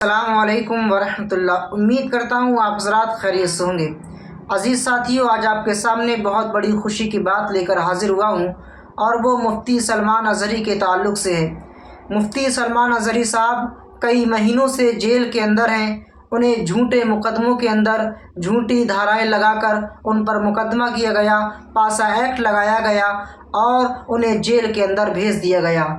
अस्सलामुअलैकुम वरहमतुल्लाह। उम्मीद करता हूँ आप हज़रात खैरियत से होंगे। अज़ीज़ साथियों, आज आपके सामने बहुत बड़ी खुशी की बात लेकर हाज़िर हुआ हूँ और वो मुफ्ती सलमान अज़हरी के ताल्लुक़ से है। मुफ्ती सलमान अज़हरी साहब कई महीनों से जेल के अंदर हैं। उन्हें झूठे मुकदमों के अंदर झूठी धाराएं लगाकर उन पर मुकदमा किया गया, पासा एक्ट लगाया गया और उन्हें जेल के अंदर भेज दिया गया।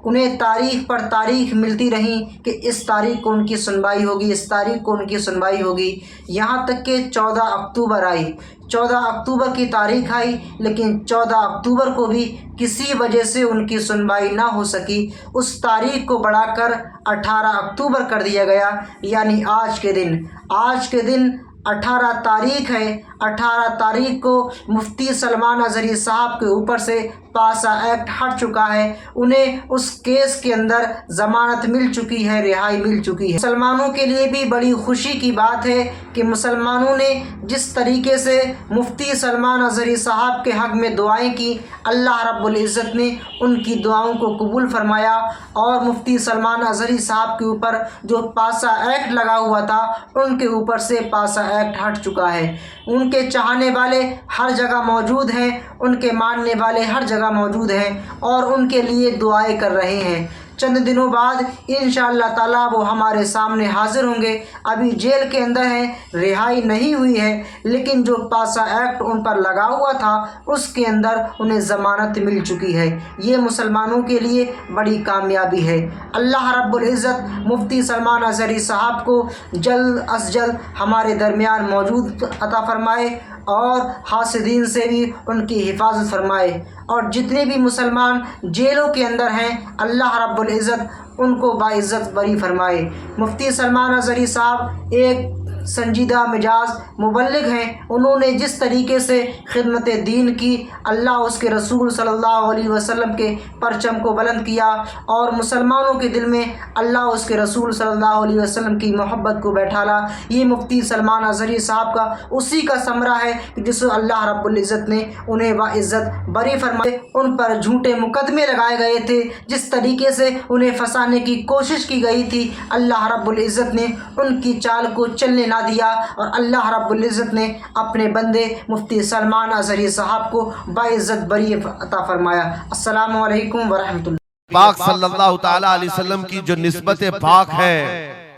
उन्हें तारीख पर तारीख मिलती रही कि इस तारीख को उनकी सुनवाई होगी, इस तारीख को उनकी सुनवाई होगी। यहाँ तक कि 14 अक्टूबर आई, 14 अक्टूबर की तारीख आई, लेकिन 14 अक्टूबर को भी किसी वजह से उनकी सुनवाई ना हो सकी। उस तारीख को बढ़ाकर 18 अक्टूबर कर दिया गया, यानी आज के दिन 18 तारीख है। 18 तारीख को मुफ्ती सलमान अज़हरी साहब के ऊपर से पासा एक्ट हट चुका है। उन्हें उस केस के अंदर ज़मानत मिल चुकी है, रिहाई मिल चुकी है। मुसलमानों के लिए भी बड़ी खुशी की बात है कि मुसलमानों ने जिस तरीके से मुफ्ती सलमान अज़हरी साहब के हक़ में दुआएं की, अल्लाह रब्बुल इज़्ज़त ने उनकी दुआओं को कबूल फरमाया और मुफ्ती सलमान अज़हरी साहब के ऊपर जो पासा एक्ट लगा हुआ था, उनके ऊपर से पासा एक्ट हट चुका है। उनके चाहने वाले हर जगह मौजूद हैं, उनके मानने वाले हर जगह मौजूद हैं और उनके लिए दुआएं कर रहे हैं। चंद दिनों बाद इंशाअल्लाह ताला वो हमारे सामने हाजिर होंगे। अभी जेल के अंदर हैं, रिहाई नहीं हुई है, लेकिन जो पासा एक्ट उन पर लगा हुआ था उसके अंदर उन्हें ज़मानत मिल चुकी है। ये मुसलमानों के लिए बड़ी कामयाबी है। अल्लाह रब्बुल इज़्ज़त मुफ्ती सलमान अज़हरी साहब को जल्द अज जल्द हमारे दरमियान मौजूद अता फ़रमाए और हासिदीन से भी उनकी हिफाजत फरमाए और जितने भी मुसलमान जेलों के अंदर हैं, अल्लाह रब्बुल इज़्ज़त उनको बाइज़्ज़त बरी फरमाए। मुफ्ती सलमान अज़हरी साहब एक संजीदा मिजाज मुबल्लिग हैं। उन्होंने जिस तरीके से खिदमत दीन की, अल्लाह उसके रसूल सल्लल्लाहु अलैहि वसल्लम के परचम को बुलंद किया और मुसलमानों के दिल में अल्लाह उसके रसूल सल्लल्लाहु अलैहि वसल्लम की मोहब्बत को बैठाला। ये मुफ्ती सलमान अज़हरी साहब का उसी का समरा है कि जिस अल्लाह रब्बुल इज़्ज़त ने उन्हें बाइज़्ज़त बरी फरमाए। उन पर झूठे मुकदमे लगाए गए थे, जिस तरीके से उन्हें फंसाने की कोशिश की गई थी, अल्लाह रब्बुल इज़्ज़त ने उनकी चाल को चलने दिया और अल्लाह रब्बुल इज़्ज़त ने अपने बंदे मुफ्ती सलमान अज़हरी साहब को बाइज़्ज़त बरी अता फरमाया। अस्सलामु अलैकुम वरहमतुल्लाह। पाक सल्लल्लाहु ताला अलैहि वसल्लम की जो निस्बत पाक है,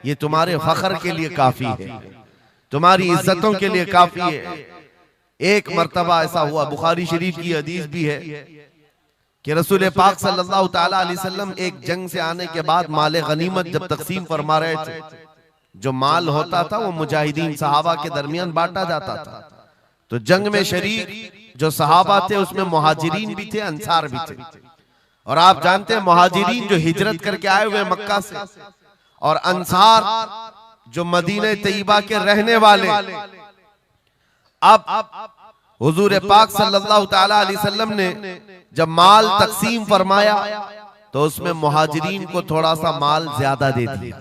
ये तुम्हारे फख्र के लिए काफी है, तुम्हारी इज्जतों के लिए काफी है। एक मर्तबा ऐसा हुआ, बुखारी शरीफ की हदीस भी है कि रसूल पाक सल्लल्लाहु ताला अलैहि वसल्लम एक जंग से आने के बाद माले गनीमत जब तकसीम फरमा रहे थे, जो माल होता था वो मुजाहिदीन सहाबा के दरमियान बांटा जाता था। तो जंग में शरीक जो सहाबा थे उसमें मुहाजिरीन भी थे, अंसार भी थे। और आप जानते हैं मुहाजिरीन जो हिजरत करके आए हुए मक्का से, और अंसार जो मदीने तैयबा के रहने वाले। अब हुजूर पाक सल्लल्लाहु ताला अलैहि वसल्लम ने जब माल तकसीम फरमाया तो उसमें मुहाजिरीन को थोड़ा सा माल ज्यादा दे दिया,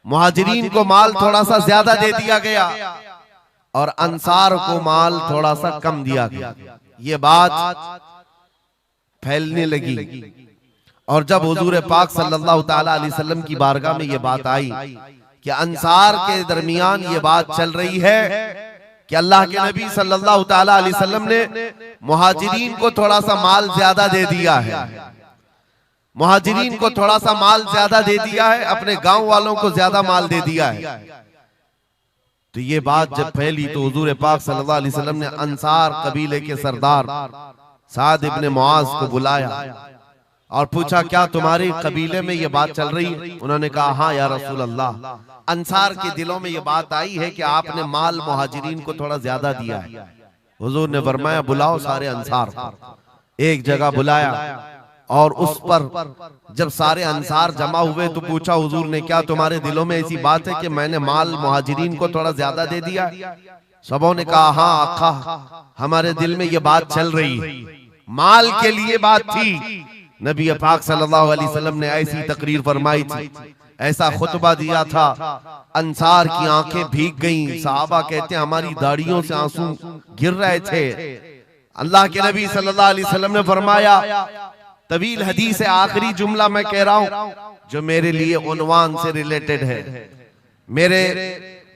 मुहाजिरीन को माल थोड़ा सा ज्यादा दे दिया गया और अंसार को माल थोड़ा सा कम दिया गया। ये बात फैलने लगी और जब हुजूर पाक सल्लल्लाहु ताला अलैहि वसल्लम की बारगाह में ये बात आई कि अंसार के दरमियान ये बात चल रही है कि अल्लाह के नबी सल्लल्लाहु ताला अलैहि वसल्लम ने मुहाजिरीन को थोड़ा सा माल ज्यादा दे दिया है, मुहाजिरीन को थोड़ा सा माल ज्यादा दे दिया है, अपने गांव वालों को ज्यादा माल दे दिया है। तो ये बात जब फैली तो हुजूर पाक सल्लल्लाहु अलैहि वसल्लम ने अंसार कबीले के सरदार साद इब्ने मुआज को बुलाया और पूछा, क्या तुम्हारे कबीले में ये बात चल रही है? उन्होंने कहा, हाँ या रसूल अल्लाह, अंसार के दिलों में ये बात आई है कि आपने माल मुहाजिरीन को थोड़ा ज्यादा दिया है। हुजूर ने फरमाया, बुलाओ सारे अंसार को। एक जगह बुलाया और उस पर जब सारे अंसार जमा हुए तो पूछा हुजूर ने, क्या तुम्हारे दिलों में ऐसी बात है कि मैंने माल मुहाजिरीन को थोड़ा ज्यादा दे दिया? सबों ने कहा, हाँ आका, हमारे दिल में ये बात चल रही है, माल के लिए बात थी। नबी पाक सल्लल्लाहु अलैहि वसल्लम ने ऐसी तकरीर फरमाई थी, ऐसा खुतबा दिया था, अंसार की आंखें भीग गईं। सहाबा कहते हैं हमारी दाढ़ियों से आंसू गिर रहे थे। अल्लाह के नबी सल्लल्लाहु अलैहि वसल्लम ने फरमाया, तवील हदीस है, आखिरी जुमला मैं कह रहा हूं, जो मेरे लिए उन्वान से रिलेटेड है, मेरे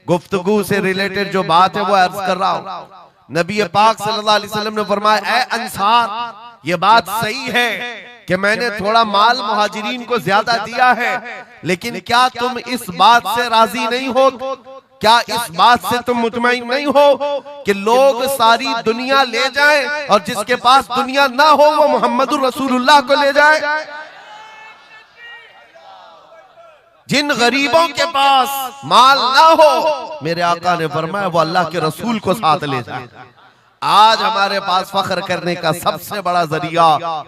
गुफ्तगू से रिलेटेड जो बात है वो अर्ज कर रहा हूं। नबी पाक सल्लल्लाहु अलैहि वसल्लम ने फरमाया, ऐ अंसार, ये बात सही है कि मैंने थोड़ा माल मुहाजिरीन को ज्यादा दिया है, लेकिन क्या तुम इस बात से राजी नहीं हो? क्या इस बात से तुम मुतमईन नहीं हो कि लोग सारी दुनिया ले जाएं और जिसके पास दुनिया ना हो वो मोहम्मदुर रसूलुल्लाह को ले जाए? जिन गरीबों के पास माल ना हो, मेरे आका ने फरमाया वो अल्लाह के रसूल को साथ ले जाए। आज हमारे पास फख्र करने का सबसे बड़ा जरिया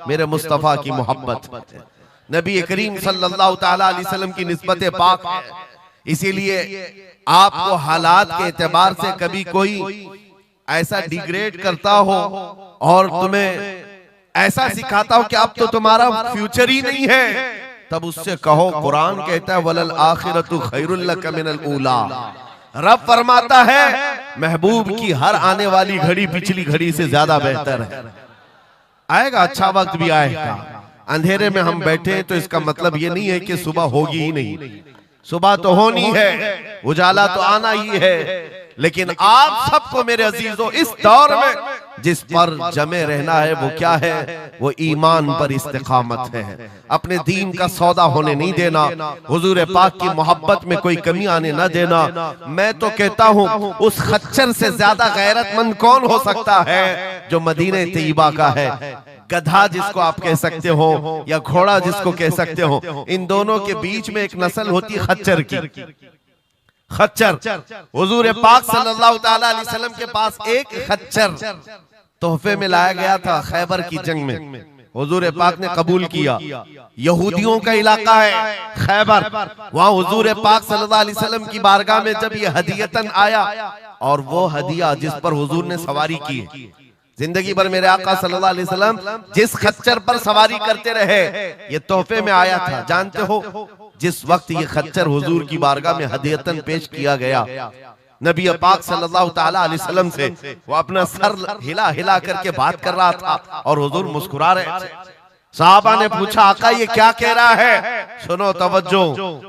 मेरे मुस्तफा की मोहब्बत, नबी करीम सल्लल्लाहु ताला अलैहि वसल्लम की निस्बत पाक है। इसीलिए आपको हालात के एतबार से कभी कोई ऐसा डिग्रेड करता हो और तुम्हें ऐसा सिखाता हो कि अब तो तुम्हारा फ्यूचर ही नहीं है, तब उससे कहो, कुरान कहता है वलल आखिरतु खैरुल लक मिनल ऊला। रब फरमाता है महबूब की हर आने वाली घड़ी पिछली घड़ी से ज्यादा बेहतर है। आएगा, अच्छा वक्त भी आएगा। अंधेरे में हम बैठे हैं तो इसका मतलब ये नहीं है कि सुबह होगी ही नहीं, सुबह तो होनी है, उजाला तो आना ही है। लेकिन आप सबको मेरे अजीजों इस दौर में जिस पर जमे रहना है वो क्या है? वो ईमान पर इस्तिकामत है। अपने दीन का सौदा होने नहीं देना, हुजूर पाक की मोहब्बत में कोई कमी आने न देना। मैं तो कहता हूँ उस खच्चर से ज्यादा गैरतमंद कौन हो सकता है जो मदीने तैयबा का है। गधा जिसको आप कह सकते हो या घोड़ा जिसको कह सकते हो, इन दोनों के बीच में एक नस्ल होती है खच्चर की। खच्चर, हुजूर पाक सल्लल्लाहु ताला अलैहि वसल्लम के पास एक खच्चर तोहफे में लाया गया था खैबर की जंग में। हुजूर पाक ने कबूल किया। यहूदियों का इलाका है खैबर, वहां हुजूर पाक सल्लल्लाहु अलैहि वसल्लम की बारगाह में जब ये हदियतन आया, और वो हदिया जिस पर हुजूर ने सवारी की, जिंदगी भर मेरे आका सल्लल्लाहु अलैहि वसल्लम जिस खच्चर पर सवारी करते रहे, ये तोहफे में आया था। जानते हो जिस वक्त ये खच्चर हुजूर की बारगाह में हदियतन पेश किया गया, नबी पाक सल्लल्लाहु ताला अलैहि वसल्लम से वो अपना सर हिला हिला करके बात कर रहा था और हुजूर मुस्कुरा रहे थे। साहबा ने पूछा, आका ये क्या कह रहा है? सुनो, तवज्जो,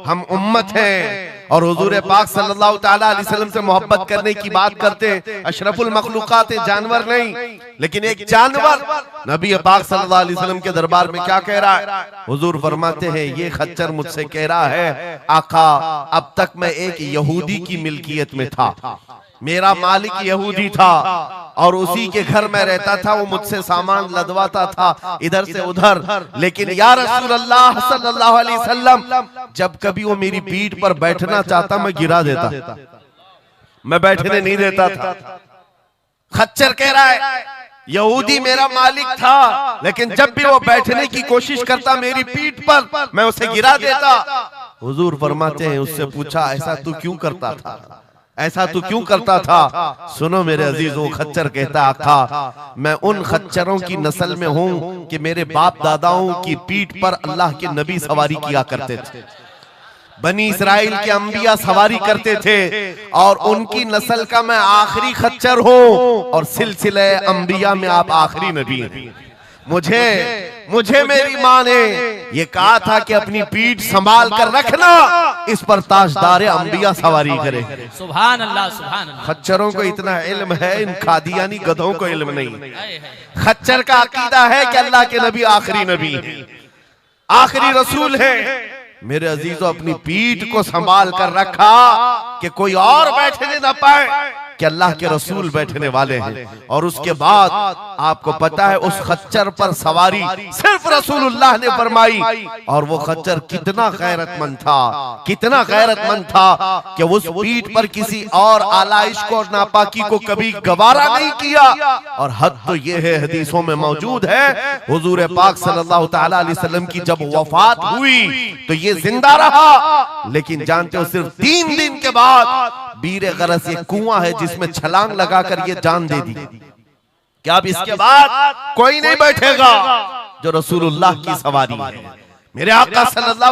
हम उम्मत हैं और हुजूर पाक सल्लल्लाहु ताला अलैहि वसल्लम से मोहब्बत करने की बात करते हैं। अशरफुल मखलूकात है, जानवर नहीं, लेकिन एक जानवर नबी पाक सल्लल्लाहु अलैहि वसल्लम के दरबार में क्या कह रहा है? हुजूर फरमाते हैं, ये खच्चर मुझसे कह रहा है, आका अब तक मैं एक यहूदी की मिल्कियत में था, मेरा मालिक यहूदी था और उसी के घर में रहता था, वो मुझसे सामान लदवाता था इधर से उधर। लेकिन या रसूल अल्लाह सल्लल्लाहु अलैहि वसल्लम, जब कभी वो मेरी पीठ पर बैठना चाहता मैं गिरा देता, मैं बैठने नहीं देता था। खच्चर कह रहा है यहूदी मेरा मालिक था, लेकिन जब भी वो बैठने की कोशिश करता मेरी पीठ पर, मैं उसे गिरा देता। हुजूर फरमाते हैं, उससे पूछा, ऐसा तू क्यों करता था? ऐसा तू क्यों करता था? सुनो मेरे अजीजों, खच्चर कहता, आका मैं उन खच्चरों की नस्ल में हूं कि मेरे बाप दादाओं की पीठ पर अल्लाह के नबी सवारी किया करते थे, बनी इसराइल के अंबिया सवारी करते थे, और उनकी नस्ल का मैं आखिरी खच्चर हूं और सिलसिले अंबिया में आप आखिरी नबी हैं। मुझे मेरी माँ ने ये कहा था कि अपनी पीठ संभाल कर रखना, इस पर ताजदार अंबिया सवारी करे। सुभान अल्लाह, सुभान अल्लाह। खच्चरों को इतना इल्म है, इन कादियानी गधों को इल्म नहीं। खच्चर का अकीदा है कि अल्लाह के नबी आखिरी नबी है, आखिरी रसूल है। मेरे अजीजों, अपनी पीठ को संभाल कर रखा कि कोई और बैठने ना पाए, कि अल्लाह के रसूल बैठने वाले हैं। और उसके बाद आपको पता है उस खच्चर पर सवारी सिर्फ रसूलुल्लाह ने फरमाई, और वो खच्चर कितना गैरतमंद था, कितना गैरतमंद था कि उस पीठ पर किसी और आलाइश को और नापाकी को कभी गवारा नहीं किया। और हद तो ये है, हदीसों में मौजूद है, हुजूर पाक सल्लल्लाहु ताला अलैहि वसल्लम की जब वफात हुई तो ये जिंदा रहा, लेकिन जानते हो सिर्फ 3 दिन के बाद बीर गरस, ये कुआं है जिसमें छलांग लगाकर ये जान दे दी कि अब इसके बाद कोई नहीं बैठेगा जो रसूलुल्लाह की सवारी है। मेरे आका सल्लल्लाहु